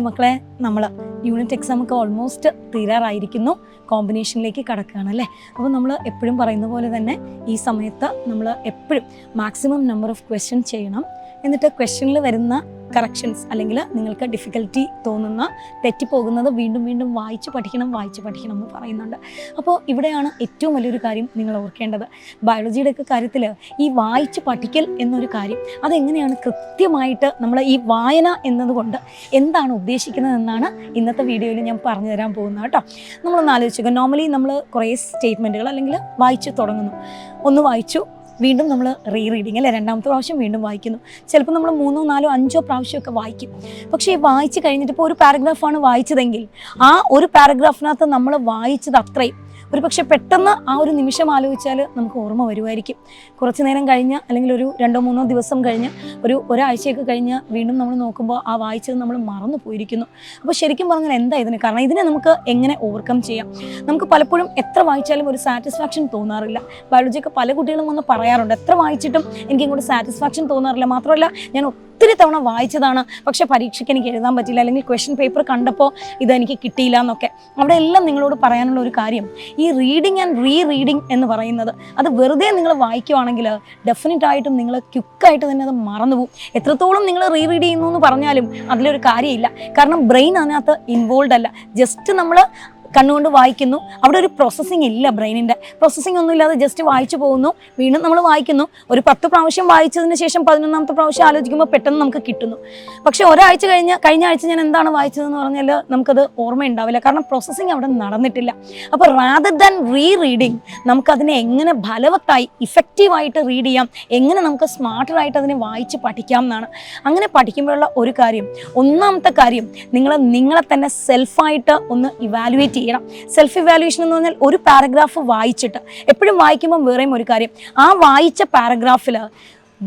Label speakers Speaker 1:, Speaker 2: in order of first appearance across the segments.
Speaker 1: മക്കളെ, നമ്മൾ unit exam ഒക്കെ ഓൾമോസ്റ്റ് തീരാറായിരിക്കുന്നു, കോമ്പിനേഷനിലേക്ക് കടക്കുകയാണ് അല്ലേ. അപ്പോൾ നമ്മൾ എപ്പോഴും പറയുന്ന പോലെ തന്നെ ഈ സമയത്ത് നമ്മൾ എപ്പോഴും മാക്സിമം നമ്പർ ഓഫ് ക്വസ്റ്റ്യൻ ചെയ്യണം. എന്നിട്ട് ക്വസ്റ്റ്യനിൽ വരുന്ന കറക്ഷൻസ് അല്ലെങ്കിൽ നിങ്ങൾക്ക് ഡിഫിക്കൽറ്റി തോന്നുന്ന തെറ്റിപ്പോകുന്നത് വീണ്ടും വീണ്ടും വായിച്ച് പഠിക്കണം എന്ന് പറയുന്നുണ്ട്. അപ്പോൾ ഇവിടെയാണ് ഏറ്റവും വലിയൊരു കാര്യം നിങ്ങൾ ഓർക്കേണ്ടത്. ബയോളജിയുടെ ഒക്കെ കാര്യത്തിൽ ഈ വായിച്ച് പഠിക്കൽ എന്നൊരു കാര്യം അതെങ്ങനെയാണ് കൃത്യമായിട്ട് നമ്മൾ ഈ വായന എന്നതുകൊണ്ട് എന്താണ് ഉദ്ദേശിക്കുന്നതെന്നാണ് ഇന്നത്തെ വീഡിയോയിൽ ഞാൻ പറഞ്ഞു തരാൻ പോകുന്നത് കേട്ടോ. നമ്മളൊന്ന് ആലോചിക്കുക. നോർമലി നമ്മൾ കുറേ സ്റ്റേറ്റ്മെൻറ്റുകൾ അല്ലെങ്കിൽ വായിച്ച് തുടങ്ങുന്നു, ഒന്ന് വായിച്ചു, വീണ്ടും നമ്മൾ റീഡിങ് അല്ലേ, രണ്ടാമത്തെ പ്രാവശ്യം വീണ്ടും വായിക്കുന്നു. ചിലപ്പോൾ നമ്മൾ 3, 4, 5 പ്രാവശ്യമൊക്കെ വായിക്കും. പക്ഷേ ഈ വായിച്ച് കഴിഞ്ഞിട്ട് ഇപ്പോൾ ഒരു പാരഗ്രാഫാണ് വായിച്ചതെങ്കിൽ ആ ഒരു പാരഗ്രാഫിനകത്ത് നമ്മൾ വായിച്ചത് അത്രയും ഒരു പക്ഷേ പെട്ടെന്ന് ആ ഒരു നിമിഷം ആലോചിച്ചാൽ നമുക്ക് ഓർമ്മ വരുമായിരിക്കും. കുറച്ച് നേരം കഴിഞ്ഞ് അല്ലെങ്കിൽ ഒരു 2-3 ദിവസം കഴിഞ്ഞ് ഒരാഴ്ചയൊക്കെ കഴിഞ്ഞ് വീണ്ടും നമ്മൾ നോക്കുമ്പോൾ ആ വായിച്ചത് നമ്മൾ മറന്നു പോയിരിക്കുന്നു. അപ്പോൾ ശരിക്കും പറഞ്ഞാൽ എന്താ ഇതിന് കാരണം? ഇതിനെ നമുക്ക് എങ്ങനെ ഓവർകം ചെയ്യാം? നമുക്ക് പലപ്പോഴും എത്ര വായിച്ചാലും ഒരു സാറ്റിസ്ഫാക്ഷൻ തോന്നാറില്ല. ബയോളജിയൊക്കെ പല കുട്ടികളും വന്ന് പറയാറുണ്ട്, എത്ര വായിച്ചിട്ടും എനിക്ക് ഇങ്ങോട്ട് സാറ്റിസ്ഫാക്ഷൻ തോന്നാറില്ല. മാത്രമല്ല ഞാൻ ഒത്തിരി തവണ വായിച്ചതാണ്, പക്ഷേ പരീക്ഷയ്ക്ക് എനിക്ക് എഴുതാൻ പറ്റില്ല, അല്ലെങ്കിൽ ക്വസ്റ്റ്യൻ പേപ്പർ കണ്ടപ്പോൾ ഇതെനിക്ക് കിട്ടിയില്ല എന്നൊക്കെ. അവിടെ എല്ലാം നിങ്ങളോട് പറയാനുള്ള ഒരു കാര്യം, ഈ റീഡിങ് ആൻഡ് റീഡിങ് എന്ന് പറയുന്നത് അത് വെറുതെ നിങ്ങൾ വായിക്കുവാണെങ്കിൽ ഡെഫിനറ്റായിട്ടും നിങ്ങൾ ക്വിക്കായിട്ട് തന്നെ അത് മറന്നുപോകും. എത്രത്തോളം നിങ്ങൾ റീഡ് ചെയ്യുന്നു എന്ന് പറഞ്ഞാലും അതിലൊരു കാര്യമില്ല. കാരണം ബ്രെയിൻ അതിനകത്ത് ഇൻവോൾവ് അല്ല. ജസ്റ്റ് നമ്മൾ കണ്ണുകൊണ്ട് വായിക്കുന്നു, അവിടെ ഒരു പ്രോസസ്സിങ് ഇല്ല, ബ്രെയിനിൻ്റെ പ്രോസസ്സിങ് ഒന്നും ഇല്ലാതെ ജസ്റ്റ് വായിച്ചു പോകുന്നു, വീണ്ടും നമ്മൾ വായിക്കുന്നു. ഒരു 10 പ്രാവശ്യം വായിച്ചതിന് ശേഷം 11ാമത്തെ പ്രാവശ്യം ആലോചിക്കുമ്പോൾ പെട്ടെന്ന് നമുക്ക് കിട്ടുന്നു. പക്ഷേ ഒരാഴ്ച കഴിഞ്ഞ ആഴ്ച ഞാൻ എന്താണ് വായിച്ചതെന്ന് പറഞ്ഞാൽ നമുക്കത് ഓർമ്മ ഉണ്ടാവില്ല, കാരണം പ്രോസസ്സിങ് അവിടെ നടന്നിട്ടില്ല. അപ്പോൾ റാദർ ദാൻ റീഡിങ് നമുക്കതിനെ എങ്ങനെ ഫലവത്തായി ഇഫക്റ്റീവായിട്ട് റീഡ് ചെയ്യാം, എങ്ങനെ നമുക്ക് സ്മാർട്ടറായിട്ട് അതിനെ വായിച്ച് പഠിക്കാം എന്നാണ്. അങ്ങനെ പഠിക്കുമ്പോഴുള്ള ഒരു കാര്യം, ഒന്നാമത്തെ കാര്യം, നിങ്ങളെ തന്നെ സെൽഫായിട്ട് ഒന്ന് ഇവാലുവേറ്റ് ചെയ്യണം. സെൽഫ് ഇവാലുവേഷൻ എന്ന് പറഞ്ഞാൽ ഒരു പാരഗ്രാഫ് വായിച്ചിട്ട് എപ്പോഴും വായിക്കുമ്പോൾ വേറെയും ഒരു കാര്യം, ആ വായിച്ച പാരഗ്രാഫിൽ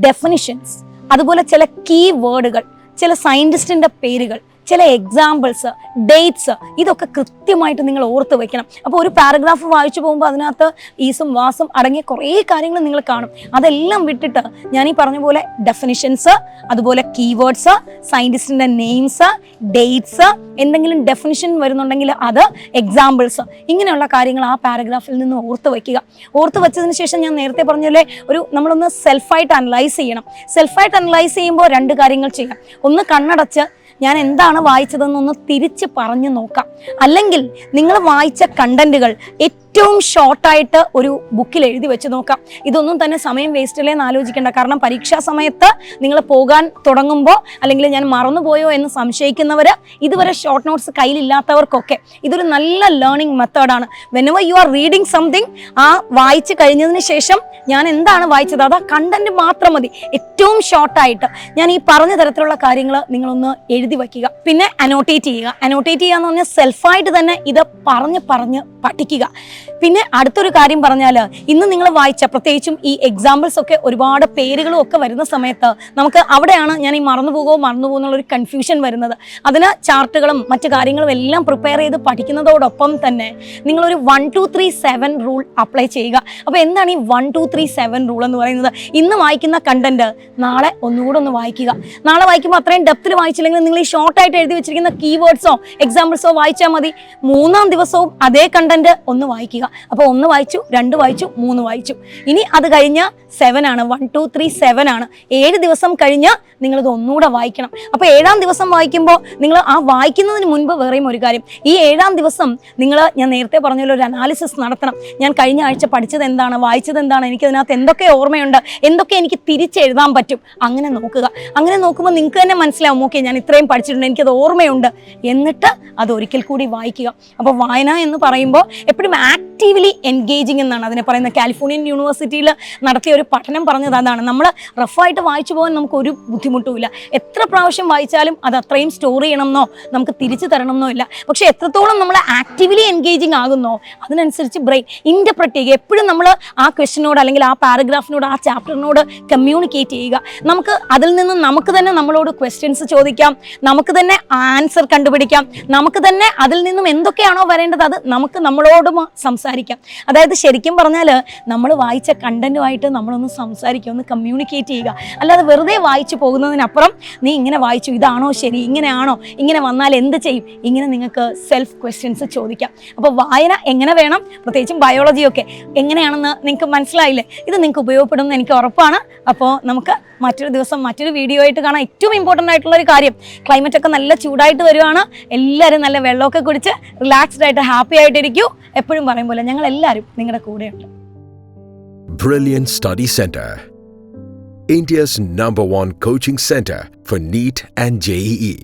Speaker 1: ഡെഫിനിഷൻസ്, അതുപോലെ ചില കീ വേർഡുകൾ, ചില സയൻറ്റിസ്റ്റിൻ്റെ പേരുകൾ, ചില എക്സാമ്പിൾസ്, ഡേറ്റ്സ്, ഇതൊക്കെ കൃത്യമായിട്ട് നിങ്ങൾ ഓർത്ത് വയ്ക്കണം. അപ്പോൾ ഒരു പാരഗ്രാഫ് വായിച്ചു പോകുമ്പോൾ അതിനകത്ത് ഈസും വാസും അടങ്ങിയ കുറേ കാര്യങ്ങൾ നിങ്ങൾ കാണും. അതെല്ലാം വിട്ടിട്ട് ഞാൻ ഈ പറഞ്ഞ പോലെ ഡെഫിനിഷൻസ്, അതുപോലെ കീവേഡ്സ്, സയൻറ്റിസ്റ്റിൻ്റെ നെയിംസ്, ഡേറ്റ്സ്, എന്തെങ്കിലും ഡെഫിനിഷൻ വരുന്നുണ്ടെങ്കിൽ അത്, എക്സാമ്പിൾസ്, ഇങ്ങനെയുള്ള കാര്യങ്ങൾ ആ പാരഗ്രാഫിൽ നിന്ന് ഓർത്ത് വയ്ക്കുക. ഓർത്ത് വെച്ചതിന് ശേഷം ഞാൻ നേരത്തെ പറഞ്ഞല്ലേ, നമ്മളൊന്ന് സെൽഫായിട്ട് അനലൈസ് ചെയ്യണം. സെൽഫായിട്ട് അനലൈസ് ചെയ്യുമ്പോൾ 2 കാര്യങ്ങൾ ചെയ്യാം. ഒന്ന്, കണ്ണടച്ച് ഞാൻ എന്താണ് വായിച്ചതെന്നൊന്ന് തിരിച്ച് പറഞ്ഞു നോക്കാം. അല്ലെങ്കിൽ നിങ്ങൾ വായിച്ച കണ്ടന്റുകൾ ഏറ്റവും ഷോർട്ടായിട്ട് ഒരു ബുക്കിൽ എഴുതി വെച്ച് നോക്കാം. ഇതൊന്നും തന്നെ സമയം വേസ്റ്റില്ലേന്ന് ആലോചിക്കേണ്ട. കാരണം പരീക്ഷാ സമയത്ത് നിങ്ങൾ പോകാൻ തുടങ്ങുമ്പോൾ, അല്ലെങ്കിൽ ഞാൻ മറന്നുപോയോ എന്ന് സംശയിക്കുന്നവർ, ഇതുവരെ ഷോർട്ട് നോട്ട്സ് കയ്യിലില്ലാത്തവർക്കൊക്കെ ഇതൊരു നല്ല ലേണിംഗ് മെത്തേഡാണ്. Whenever you are reading something, ആ വായിച്ച് കഴിഞ്ഞതിന് ശേഷം ഞാൻ എന്താണ് വായിച്ചത്, അത് ആ കണ്ടന്റ് മാത്രം മതി, ഏറ്റവും ഷോർട്ടായിട്ട് ഞാൻ ഈ പറഞ്ഞ തരത്തിലുള്ള കാര്യങ്ങൾ നിങ്ങളൊന്ന് എഴുതി വയ്ക്കുക. പിന്നെ അനോട്ടേറ്റ് ചെയ്യുക. അനോട്ടേറ്റ് ചെയ്യുക എന്ന് പറഞ്ഞാൽ സെൽഫായിട്ട് തന്നെ ഇത് പറഞ്ഞ് പഠിക്കുക. പിന്നെ അടുത്തൊരു കാര്യം പറഞ്ഞാൽ, ഇന്ന് നിങ്ങൾ വായിച്ച, പ്രത്യേകിച്ചും ഈ എക്സാമ്പിൾസ് ഒക്കെ ഒരുപാട് പേരുകളും ഒക്കെ വരുന്ന സമയത്ത് നമുക്ക് അവിടെയാണ് ഞാൻ ഈ മറന്നു എന്നുള്ളൊരു കൺഫ്യൂഷൻ വരുന്നത്. അതിന് ചാർട്ടുകളും മറ്റു കാര്യങ്ങളും എല്ലാം പ്രിപ്പയർ ചെയ്ത് പഠിക്കുന്നതോടൊപ്പം തന്നെ നിങ്ങളൊരു 1, 2, 3, 7 റൂൾ അപ്ലൈ ചെയ്യുക. അപ്പോൾ എന്താണ് ഈ 1, 2, 3, 7 റൂൾ എന്ന് പറയുന്നത്? ഇന്ന് വായിക്കുന്ന കണ്ടന്റ് നാളെ ഒന്നുകൂടെ ഒന്ന് വായിക്കുക. നാളെ വായിക്കുമ്പോൾ അത്രയും ഡെപ്തിൽ വായിച്ചില്ലെങ്കിൽ നിങ്ങൾ ഈ ഷോർട്ടായിട്ട് എഴുതി വെച്ചിരിക്കുന്ന കീവേഡ്സോ എക്സാമ്പിൾസോ വായിച്ചാൽ മതി. 3ാം ദിവസവും അതേ കണ്ടന്റ് ഒന്ന് വായിക്കുക. അപ്പോൾ 1 വായിച്ചു, 2 വായിച്ചു, 3 വായിച്ചു. ഇനി അത് കഴിഞ്ഞ് 7 ആണ്, 1, 2, 3, 7 ആണ്. 7 ദിവസം കഴിഞ്ഞ് നിങ്ങളിത് ഒന്നുകൂടെ വായിക്കണം. അപ്പോൾ 7ാം ദിവസം വായിക്കുമ്പോൾ നിങ്ങൾ ആ വായിക്കുന്നതിന് മുൻപ് വേറെയും ഒരു കാര്യം, ഈ 7ാം ദിവസം ഞാൻ നേരത്തെ പറഞ്ഞ ഒരു അനാലിസിസ് നടത്തണം. ഞാൻ കഴിഞ്ഞ ആഴ്ച പഠിച്ചത് എന്താണ്, വായിച്ചത് എന്താണ്, എനിക്കതിനകത്ത് എന്തൊക്കെ ഓർമ്മയുണ്ട്, എന്തൊക്കെ എനിക്ക് തിരിച്ചെഴുതാൻ പറ്റും, അങ്ങനെ നോക്കുക. അങ്ങനെ നോക്കുമ്പോൾ നിങ്ങൾക്ക് തന്നെ മനസ്സിലാവും, ഓക്കെ ഞാൻ ഇത്രയും പഠിച്ചിട്ടുണ്ട്, എനിക്കത് ഓർമ്മയുണ്ട്. എന്നിട്ട് അത് ഒരിക്കൽ കൂടി വായിക്കുക. അപ്പോൾ വായന എന്ന് പറയുമ്പോൾ എപ്പോഴും ആക്റ്റീവ്ലി എൻഗേജിങ് എന്നാണ് അതിനെ പറയുന്നത്. കാലിഫോർണിയൻ യൂണിവേഴ്സിറ്റിയിൽ നടത്തിയ ഒരു പഠനം പറഞ്ഞത് അതാണ്. നമ്മൾ റഫായിട്ട് വായിച്ചു പോകാൻ നമുക്ക് ഒരു ബുദ്ധിമുട്ടുമില്ല. എത്ര പ്രാവശ്യം വായിച്ചാലും അത് അത്രയും സ്റ്റോർ ചെയ്യണമെന്നോ നമുക്ക് തിരിച്ചു തരണമെന്നോ ഇല്ല. പക്ഷേ എത്രത്തോളം നമ്മൾ ആക്റ്റീവ്ലി എൻഗേജിങ് ആകുന്നോ അതിനനുസരിച്ച് ബ്രെയിൻ ഇൻ്റർപ്രറ്റ് ചെയ്യുക. എപ്പോഴും നമ്മൾ ആ ക്വസ്റ്റിനോട് അല്ലെങ്കിൽ ആ പാരഗ്രാഫിനോട് ആ ചാപ്റ്ററിനോട് കമ്മ്യൂണിക്കേറ്റ് ചെയ്യുക. നമുക്ക് അതിൽ നിന്ന് നമുക്ക് തന്നെ നമ്മളോട് ക്വസ്റ്റ്യൻസ് ചോദിക്കാം. നമുക്ക് തന്നെ ആൻസർ കണ്ടുപിടിക്കാം, നമുക്ക് തന്നെ അതിൽ നിന്നും എന്തൊക്കെയാണോ വരേണ്ടത് അത് നമുക്ക് നമ്മളോട് സംസാരിക്കാം. അതായത് ശരിക്കും പറഞ്ഞാൽ നമ്മൾ വായിച്ച കണ്ടന്റുമായിട്ട് നമ്മളൊന്ന് സംസാരിക്കുക, ഒന്ന് കമ്മ്യൂണിക്കേറ്റ് ചെയ്യുക. അല്ലാതെ വെറുതെ വായിച്ചു പോകുന്നതിനപ്പുറം നീ ഇങ്ങനെ വായിച്ചു, ഇതാണോ ശരി, ഇങ്ങനെയാണോ, ഇങ്ങനെ വന്നാൽ എന്ത് ചെയ്യും, ഇങ്ങനെ നിങ്ങൾക്ക് സെൽഫ് ക്വസ്റ്റ്യൻസ് ചോദിക്കാം. അപ്പോൾ വായന എങ്ങനെ വേണം, പ്രത്യേകിച്ചും ബയോളജിയൊക്കെ എങ്ങനെയാണെന്ന് നിങ്ങൾക്ക് മനസ്സിലായില്ലേ? ഇത് നിങ്ങൾക്ക് ഉപയോഗപ്പെടുമെന്ന് എനിക്ക് ഉറപ്പാണ്. അപ്പോൾ നമുക്ക് മറ്റൊരു ദിവസം മറ്റൊരു വീഡിയോ ആയിട്ട് കാണാം. ഏറ്റവും ഇമ്പോർട്ടൻ്റ് ആയിട്ടുള്ള ഒരു കാര്യം, ക്ലൈമറ്റ് ഒക്കെ നല്ല ചൂടായിട്ട് വരുവാണ്. എല്ലാവരും നല്ല വെള്ളമൊക്കെ കുടിച്ച് റിലാക്സ്ഡ് ആയിട്ട് ഹാപ്പി ആയിട്ടിരിക്കൂ. എപ്പോഴും പറയും പോലെ ഞങ്ങൾ എല്ലാവരും നിങ്ങളുടെ കൂടെയുണ്ട്.
Speaker 2: Brilliant Study Center, India's #1 coaching center for NEET and JEE.